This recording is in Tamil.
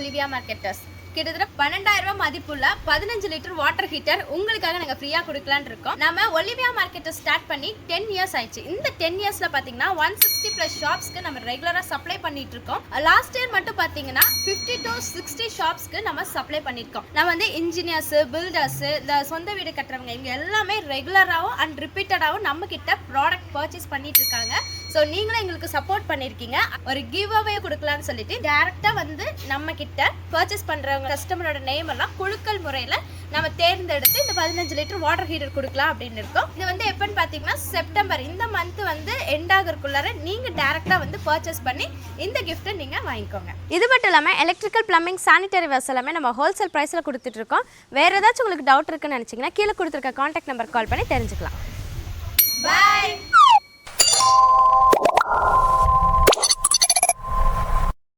Olivia marketers. கிட்டத்தட்ட 12,000 ரூபாய் மதிப்புள்ள 15 லிட்டர் வாட்டர் ஹீட்டர் உங்களுக்காக நாங்கள் ஃப்ரீயாக கொடுக்கலான்னு இருக்கோம். நம்ம ஒலிவியா மார்க்கெட்டர் ஸ்டார்ட் பண்ணி 10 இயர்ஸ் ஆயிடுச்சு. இந்த 10 இயர்ஸில் பார்த்தீங்கன்னா 160+ ஷாப்ஸ்க்கு நம்ம ரெகுலராக சப்ளை பண்ணிட்டு இருக்கோம். லாஸ்ட் இயர் மட்டும் பார்த்தீங்கன்னா 50 to 60 ஷாப்ஸ்க்கு நம்ம சப்ளை பண்ணியிருக்கோம். நம்ம வந்து இன்ஜினியர்ஸ், பில்டர்ஸ், இந்த சொந்த வீடு கட்டுறவங்க இவங்க எல்லாமே ரெகுலராகவும் அண்ட் ரிப்பீட்டடாகவும் நம்ம கிட்ட ப்ராடக்ட் பர்ச்சேஸ் பண்ணிட்டு இருக்காங்க. ஸோ நீங்களும் எங்களுக்கு சப்போர்ட் பண்ணியிருக்கீங்க. ஒரு கிவ் அவே கொடுக்கலான்னு சொல்லிட்டு டேரெக்டாக வந்து நம்ம கிட்ட பர்ச்சேஸ் பண்ணுறவங்க கஸ்டமரோட நேம் எல்லாம் குழுக்கள் முறையில் நம்ம தேர்ந்தெடுத்து இந்த 15 லிட்டர் வாட்டர் ஹீட்டர் கொடுக்கலாம் அப்படின்னு இருக்கோம். இது வந்து எப்பன்னு பார்த்தீங்கன்னா செப்டம்பர் இந்த மந்த் வந்து எண்ட் ஆகிறதுக்குள்ளார நீங்கள் டேரெக்டாக வந்து பர்ச்சேஸ் பண்ணி இந்த கிஃப்ட்டை நீங்கள் வாங்கிக்கோங்க. இது மட்டும் இல்லாமல் எலக்ட்ரிக்கல், பிளம்பிங், சானிடரி வேர்ஸ் எல்லாமே நம்ம ஹோல்சேல் ப்ரைஸில் கொடுத்துட்ருக்கோம். வேறு ஏதாச்சும் உங்களுக்கு டவுட் இருக்குன்னு நினச்சிங்கன்னா கீழே கொடுத்துருக்க கான்டாக்ட் நம்பர் கால் பண்ணி தெரிஞ்சுக்கலாம். பாய்.